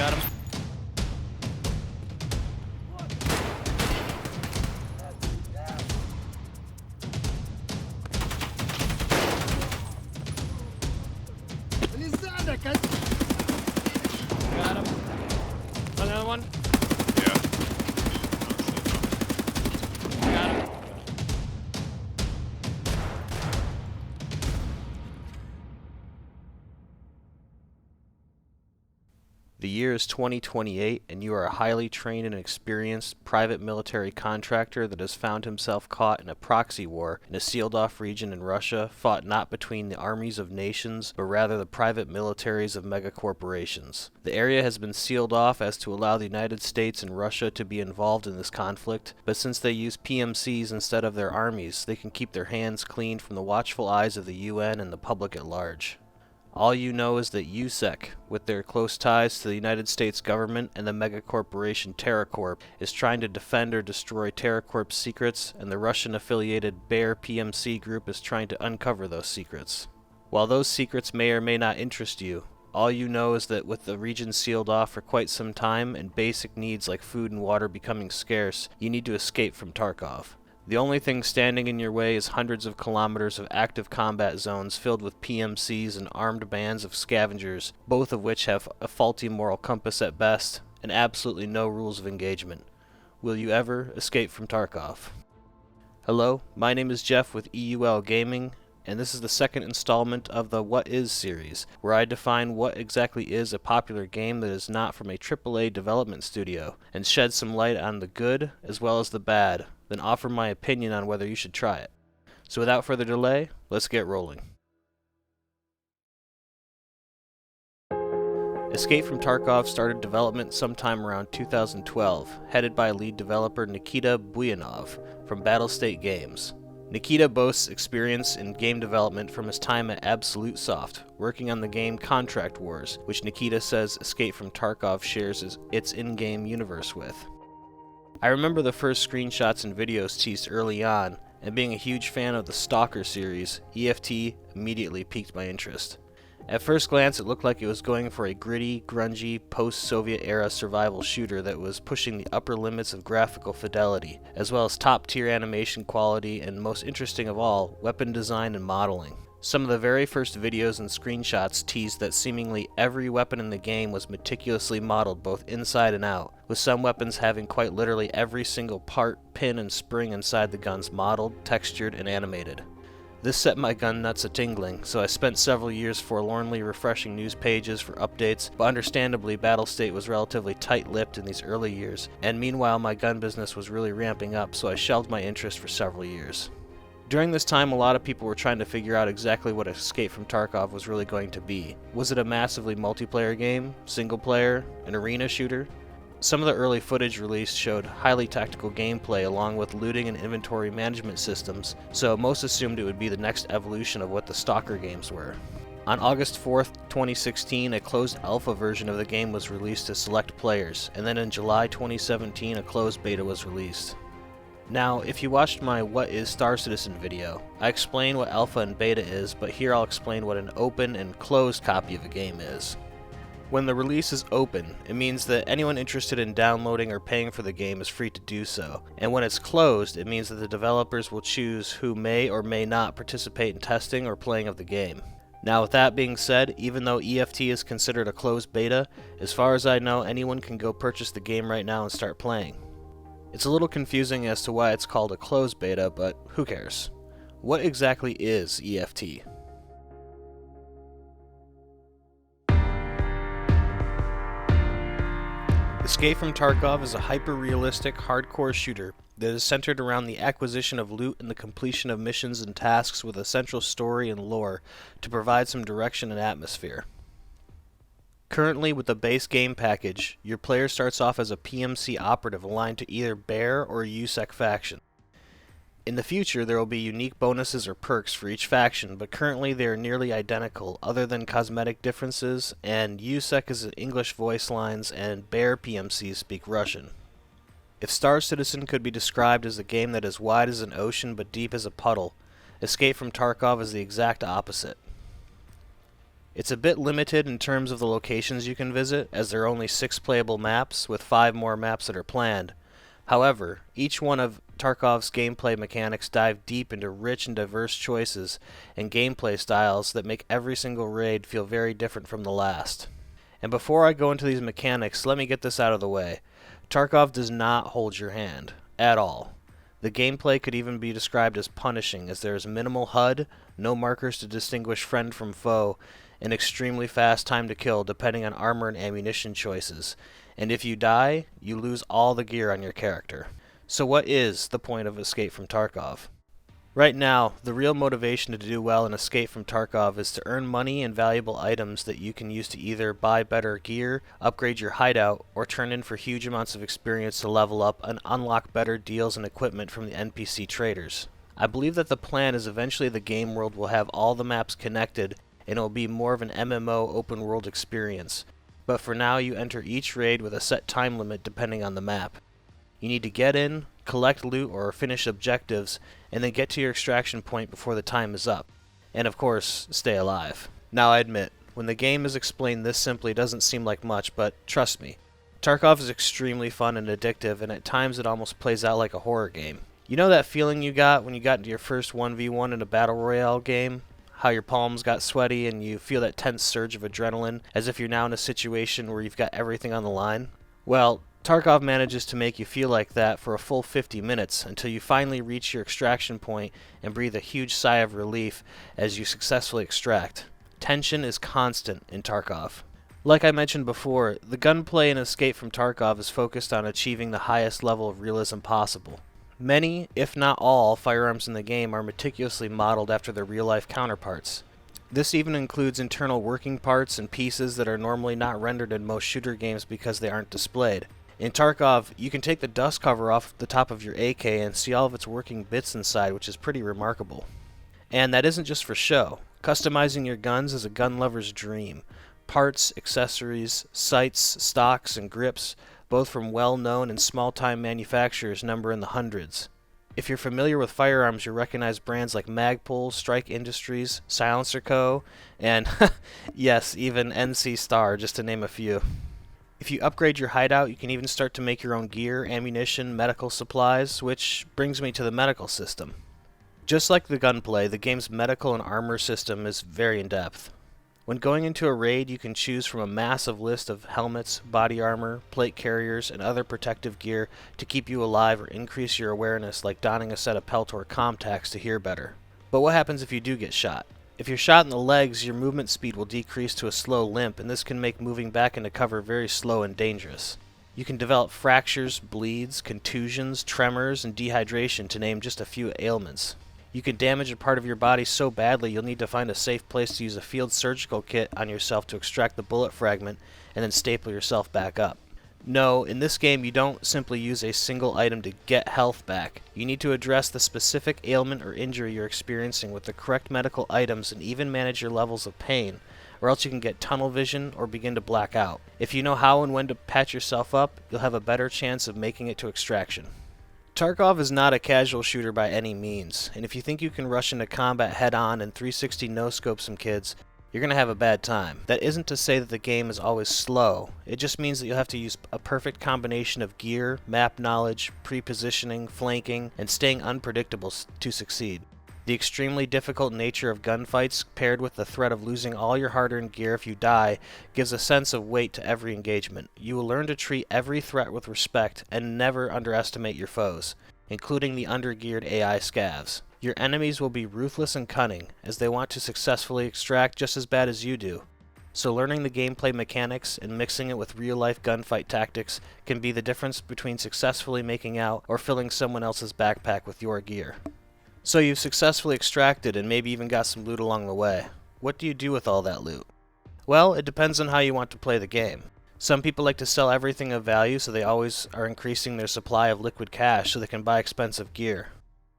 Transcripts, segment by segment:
Got him. Got him. Another one. Yeah. Got him. The year is 2028, and you are a highly trained and experienced private military contractor that has found himself caught in a proxy war in a sealed-off region in Russia, fought not between the armies of nations, but rather the private militaries of megacorporations. The area has been sealed off as to allow the United States and Russia to be involved in this conflict, but since they use PMCs instead of their armies, they can keep their hands clean from the watchful eyes of the UN and the public at large. All you know is that USEC, with their close ties to the United States government and the megacorporation TerraCorp, is trying to defend or destroy TerraCorp's secrets, and the Russian-affiliated Bear PMC group is trying to uncover those secrets. While those secrets may or may not interest you, all you know is that with the region sealed off for quite some time and basic needs like food and water becoming scarce, you need to escape from Tarkov. The only thing standing in your way is hundreds of kilometers of active combat zones filled with PMCs and armed bands of scavengers, both of which have a faulty moral compass at best, and absolutely no rules of engagement. Will you ever escape from Tarkov? Hello, my name is Jeff with EUL Gaming, and this is the second installment of the What Is series, where I define what exactly is a popular game that is not from a AAA development studio, and shed some light on the good as well as the bad, then offer my opinion on whether you should try it. So without further delay, let's get rolling. Escape from Tarkov started development sometime around 2012, headed by lead developer Nikita Buyanov from Battlestate Games. Nikita boasts experience in game development from his time at Absolute Soft, working on the game Contract Wars, which Nikita says Escape from Tarkov shares its in-game universe with. I remember the first screenshots and videos teased early on, and being a huge fan of the Stalker series, EFT immediately piqued my interest. At first glance, it looked like it was going for a gritty, grungy, post-Soviet era survival shooter that was pushing the upper limits of graphical fidelity, as well as top-tier animation quality and, most interesting of all, weapon design and modeling. Some of the very first videos and screenshots teased that seemingly every weapon in the game was meticulously modeled both inside and out, with some weapons having quite literally every single part, pin, and spring inside the guns modeled, textured, and animated. This set my gun nuts a-tingling, so I spent several years forlornly refreshing news pages for updates, but understandably Battlestate was relatively tight-lipped in these early years, and meanwhile my gun business was really ramping up, so I shelved my interest for several years. During this time, a lot of people were trying to figure out exactly what Escape from Tarkov was really going to be. Was it a massively multiplayer game, single player, an arena shooter? Some of the early footage released showed highly tactical gameplay along with looting and inventory management systems, so most assumed it would be the next evolution of what the Stalker games were. On August 4th, 2016, a closed alpha version of the game was released to select players, and then in July 2017, a closed beta was released. Now, if you watched my What is Star Citizen video, I explain what alpha and beta is, but here I'll explain what an open and closed copy of a game is. When the release is open, it means that anyone interested in downloading or paying for the game is free to do so, and when it's closed, it means that the developers will choose who may or may not participate in testing or playing of the game. Now with that being said, even though EFT is considered a closed beta, as far as I know, anyone can go purchase the game right now and start playing. It's a little confusing as to why it's called a closed beta, but who cares? What exactly is EFT? Escape from Tarkov is a hyper-realistic, hardcore shooter that is centered around the acquisition of loot and the completion of missions and tasks with a central story and lore to provide some direction and atmosphere. Currently, with the base game package, your player starts off as a PMC operative aligned to either Bear or USEC faction. In the future, there will be unique bonuses or perks for each faction, but currently they are nearly identical, other than cosmetic differences, and USEC is English voice lines, and Bear PMCs speak Russian. If Star Citizen could be described as a game that is wide as an ocean but deep as a puddle, Escape from Tarkov is the exact opposite. It's a bit limited in terms of the locations you can visit, as there are only 6 playable maps, with 5 more maps that are planned. However, each one of Tarkov's gameplay mechanics dive deep into rich and diverse choices and gameplay styles that make every single raid feel very different from the last. And before I go into these mechanics, let me get this out of the way. Tarkov does not hold your hand, at all. The gameplay could even be described as punishing, as there is minimal HUD, no markers to distinguish friend from foe, and extremely fast time to kill depending on armor and ammunition choices. And if you die, you lose all the gear on your character. So what is the point of Escape from Tarkov? Right now, the real motivation to do well in Escape from Tarkov is to earn money and valuable items that you can use to either buy better gear, upgrade your hideout, or turn in for huge amounts of experience to level up and unlock better deals and equipment from the NPC traders. I believe that the plan is eventually the game world will have all the maps connected and it will be more of an MMO open world experience. But for now, you enter each raid with a set time limit depending on the map. You need to get in, collect loot or finish objectives, and then get to your extraction point before the time is up. And of course, stay alive. Now I admit, when the game is explained this simply it doesn't seem like much, but trust me, Tarkov is extremely fun and addictive, and at times it almost plays out like a horror game. You know that feeling you got when you got into your first 1v1 in a battle royale game? How your palms got sweaty and you feel that tense surge of adrenaline as if you're now in a situation where you've got everything on the line? Well, Tarkov manages to make you feel like that for a full 50 minutes until you finally reach your extraction point and breathe a huge sigh of relief as you successfully extract. Tension is constant in Tarkov. Like I mentioned before, the gunplay in Escape from Tarkov is focused on achieving the highest level of realism possible. Many, if not all, firearms in the game are meticulously modeled after their real-life counterparts. This even includes internal working parts and pieces that are normally not rendered in most shooter games because they aren't displayed. In Tarkov, you can take the dust cover off the top of your AK and see all of its working bits inside, which is pretty remarkable. And that isn't just for show. Customizing your guns is a gun lover's dream. Parts, accessories, sights, stocks, and grips, both from well-known and small-time manufacturers, number in the hundreds. If you're familiar with firearms, you'll recognize brands like Magpul, Strike Industries, Silencer Co., and yes, even NC Star, just to name a few. If you upgrade your hideout, you can even start to make your own gear, ammunition, medical supplies, which brings me to the medical system. Just like the gunplay, the game's medical and armor system is very in-depth. When going into a raid, you can choose from a massive list of helmets, body armor, plate carriers, and other protective gear to keep you alive or increase your awareness, like donning a set of Peltor contacts to hear better. But what happens if you do get shot? If you're shot in the legs, your movement speed will decrease to a slow limp, and this can make moving back into cover very slow and dangerous. You can develop fractures, bleeds, contusions, tremors, and dehydration, to name just a few ailments. You can damage a part of your body so badly you'll need to find a safe place to use a field surgical kit on yourself to extract the bullet fragment and then staple yourself back up. No, in this game you don't simply use a single item to get health back. You need to address the specific ailment or injury you're experiencing with the correct medical items and even manage your levels of pain, or else you can get tunnel vision or begin to black out. If you know how and when to patch yourself up, you'll have a better chance of making it to extraction. Tarkov is not a casual shooter by any means, and if you think you can rush into combat head-on and 360 no-scope some kids, you're going to have a bad time. That isn't to say that the game is always slow. It just means that you'll have to use a perfect combination of gear, map knowledge, pre-positioning, flanking, and staying unpredictable to succeed. The extremely difficult nature of gunfights, paired with the threat of losing all your hard-earned gear if you die, gives a sense of weight to every engagement. You will learn to treat every threat with respect and never underestimate your foes, including the undergeared AI scavs. Your enemies will be ruthless and cunning, as they want to successfully extract just as bad as you do. So learning the gameplay mechanics and mixing it with real-life gunfight tactics can be the difference between successfully making out or filling someone else's backpack with your gear. So you've successfully extracted and maybe even got some loot along the way. What do you do with all that loot? Well, it depends on how you want to play the game. Some people like to sell everything of value, so they always are increasing their supply of liquid cash so they can buy expensive gear.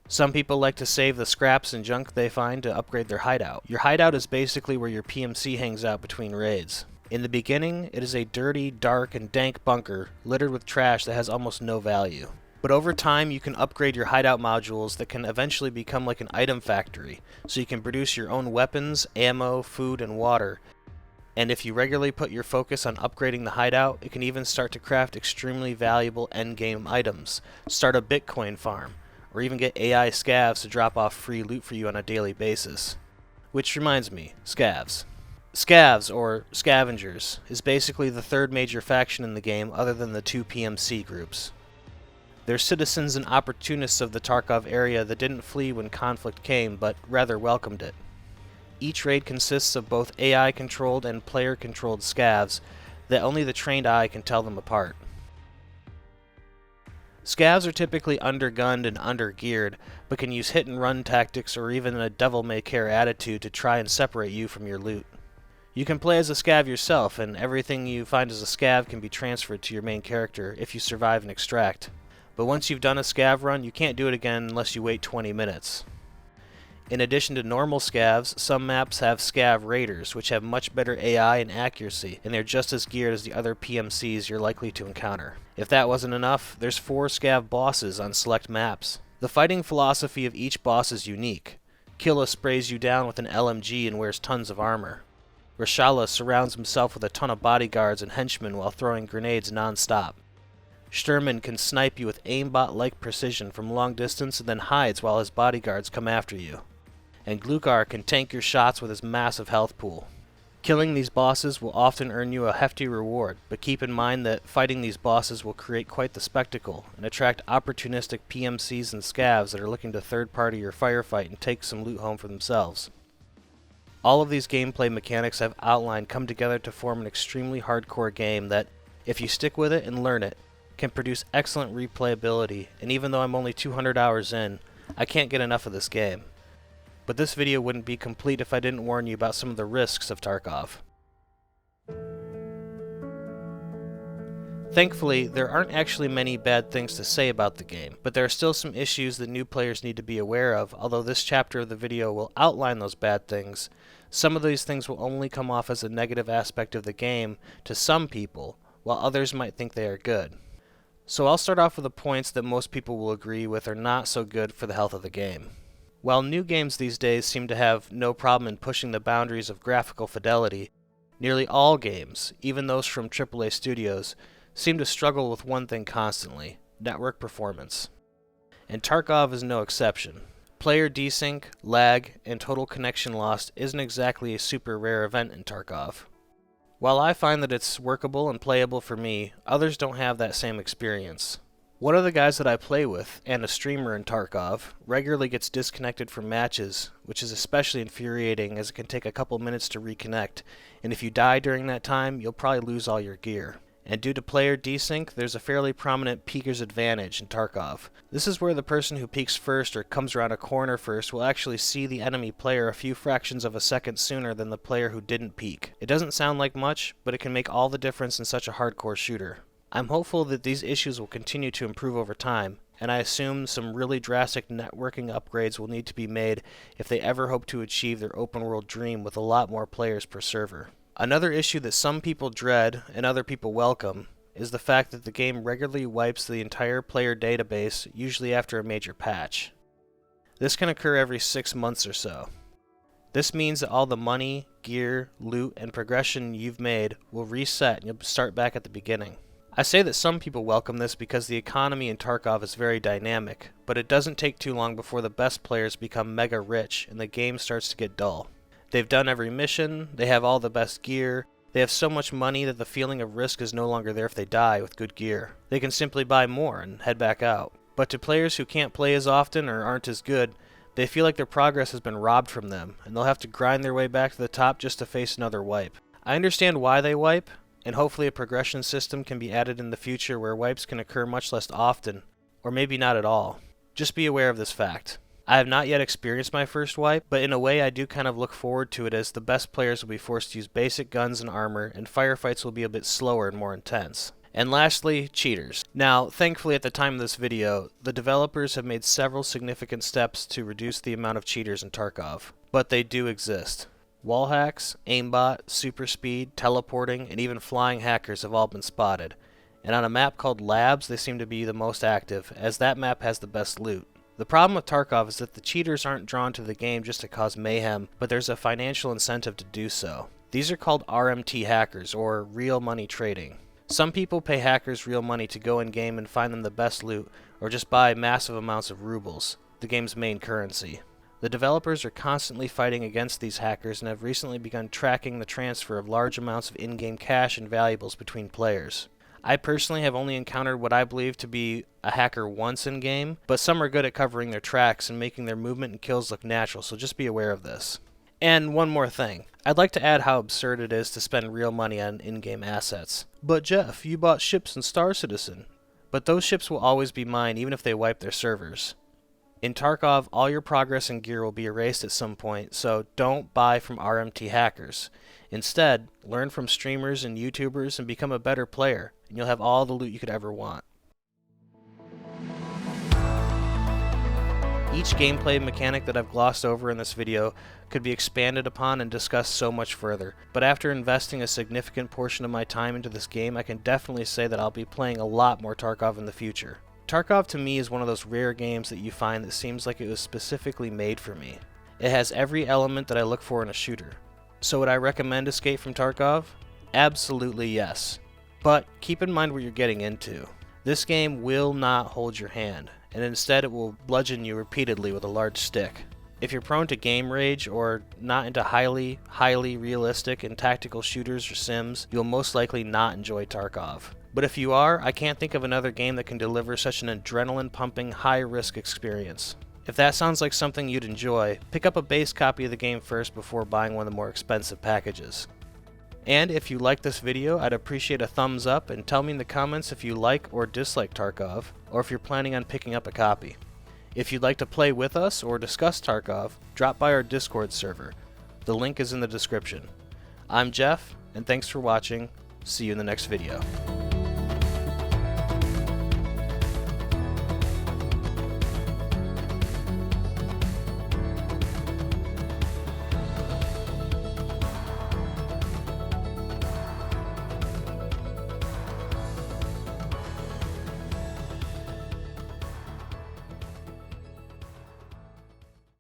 Some people like to save the scraps and junk they find to upgrade their hideout. Your hideout is basically where your PMC hangs out between raids. In the beginning, it is a dirty, dark, and dank bunker littered with trash that has almost no value. But over time, you can upgrade your hideout modules that can eventually become like an item factory, so you can produce your own weapons, ammo, food, and water, And if you regularly put your focus on upgrading the hideout, it can even start to craft extremely valuable endgame items, start a Bitcoin farm, or even get AI scavs to drop off free loot for you on a daily basis. Which reminds me, scavs. Scavs, or scavengers, is basically the third major faction in the game other than the two PMC groups. They're citizens and opportunists of the Tarkov area that didn't flee when conflict came, but rather welcomed it. Each raid consists of both AI-controlled and player-controlled scavs that only the trained eye can tell them apart. Scavs are typically undergunned and undergeared, but can use hit-and-run tactics or even a devil-may-care attitude to try and separate you from your loot. You can play as a scav yourself, and everything you find as a scav can be transferred to your main character if you survive and extract. But once you've done a scav run, you can't do it again unless you wait 20 minutes. In addition to normal scavs, some maps have scav raiders, which have much better AI and accuracy, and they're just as geared as the other PMCs you're likely to encounter. If that wasn't enough, there's 4 scav bosses on select maps. The fighting philosophy of each boss is unique. Killa sprays you down with an LMG and wears tons of armor. Reshala surrounds himself with a ton of bodyguards and henchmen while throwing grenades non-stop. Sturman can snipe you with aimbot-like precision from long distance and then hides while his bodyguards come after you. And Glukar can tank your shots with his massive health pool. Killing these bosses will often earn you a hefty reward, but keep in mind that fighting these bosses will create quite the spectacle and attract opportunistic PMCs and scavs that are looking to third-party your firefight and take some loot home for themselves. All of these gameplay mechanics I've outlined come together to form an extremely hardcore game that, if you stick with it and learn it, can produce excellent replayability, and even though I'm only 200 hours in, I can't get enough of this game. But this video wouldn't be complete if I didn't warn you about some of the risks of Tarkov. Thankfully, there aren't actually many bad things to say about the game, but there are still some issues that new players need to be aware of. Although this chapter of the video will outline those bad things, some of these things will only come off as a negative aspect of the game to some people, while others might think they are good. So I'll start off with the points that most people will agree with are not so good for the health of the game. While new games these days seem to have no problem in pushing the boundaries of graphical fidelity, nearly all games, even those from AAA studios, seem to struggle with one thing constantly: network performance. And Tarkov is no exception. Player desync, lag, and total connection loss isn't exactly a super rare event in Tarkov. While I find that it's workable and playable for me, others don't have that same experience. One of the guys that I play with, and a streamer in Tarkov, regularly gets disconnected from matches, which is especially infuriating as it can take a couple minutes to reconnect, and if you die during that time, you'll probably lose all your gear. And due to player desync, there's a fairly prominent peeker's advantage in Tarkov. This is where the person who peeks first or comes around a corner first will actually see the enemy player a few fractions of a second sooner than the player who didn't peek. It doesn't sound like much, but it can make all the difference in such a hardcore shooter. I'm hopeful that these issues will continue to improve over time, and I assume some really drastic networking upgrades will need to be made if they ever hope to achieve their open world dream with a lot more players per server. Another issue that some people dread and other people welcome is the fact that the game regularly wipes the entire player database, usually after a major patch. This can occur every 6 months or so. This means that all the money, gear, loot, and progression you've made will reset and you'll start back at the beginning. I say that some people welcome this because the economy in Tarkov is very dynamic, but it doesn't take too long before the best players become mega rich and the game starts to get dull. They've done every mission, they have all the best gear, they have so much money that the feeling of risk is no longer there if they die with good gear. They can simply buy more and head back out. But to players who can't play as often or aren't as good, they feel like their progress has been robbed from them, and they'll have to grind their way back to the top just to face another wipe. I understand why they wipe, and hopefully a progression system can be added in the future where wipes can occur much less often, or maybe not at all. Just be aware of this fact. I have not yet experienced my first wipe, but in a way I do kind of look forward to it as the best players will be forced to use basic guns and armor, and firefights will be a bit slower and more intense. And lastly, cheaters. Now, thankfully at the time of this video, the developers have made several significant steps to reduce the amount of cheaters in Tarkov, but they do exist. Wall hacks, aimbot, super speed, teleporting, and even flying hackers have all been spotted. And on a map called Labs, they seem to be the most active, as that map has the best loot. The problem with Tarkov is that the cheaters aren't drawn to the game just to cause mayhem, but there's a financial incentive to do so. These are called RMT hackers, or real money trading. Some people pay hackers real money to go in-game and find them the best loot, or just buy massive amounts of rubles, the game's main currency. The developers are constantly fighting against these hackers and have recently begun tracking the transfer of large amounts of in-game cash and valuables between players. I personally have only encountered what I believe to be a hacker once in-game, but some are good at covering their tracks and making their movement and kills look natural, so just be aware of this. And one more thing. I'd like to add how absurd it is to spend real money on in-game assets. But Jeff, you bought ships in Star Citizen. But those ships will always be mine even if they wipe their servers. In Tarkov, all your progress and gear will be erased at some point, so don't buy from RMT hackers. Instead, learn from streamers and YouTubers and become a better player, and you'll have all the loot you could ever want. Each gameplay mechanic that I've glossed over in this video could be expanded upon and discussed so much further, but after investing a significant portion of my time into this game, I can definitely say that I'll be playing a lot more Tarkov in the future. Tarkov to me is one of those rare games that you find that seems like it was specifically made for me. It has every element that I look for in a shooter. So would I recommend Escape from Tarkov? Absolutely yes. But keep in mind what you're getting into. This game will not hold your hand, and instead it will bludgeon you repeatedly with a large stick. If you're prone to game rage or not into highly realistic and tactical shooters or sims, you'll most likely not enjoy Tarkov. But if you are, I can't think of another game that can deliver such an adrenaline-pumping, high-risk experience. If that sounds like something you'd enjoy, pick up a base copy of the game first before buying one of the more expensive packages. And if you like this video, I'd appreciate a thumbs up and tell me in the comments if you like or dislike Tarkov, or if you're planning on picking up a copy. If you'd like to play with us or discuss Tarkov, drop by our Discord server. The link is in the description. I'm Jeff, and thanks for watching. See you in the next video.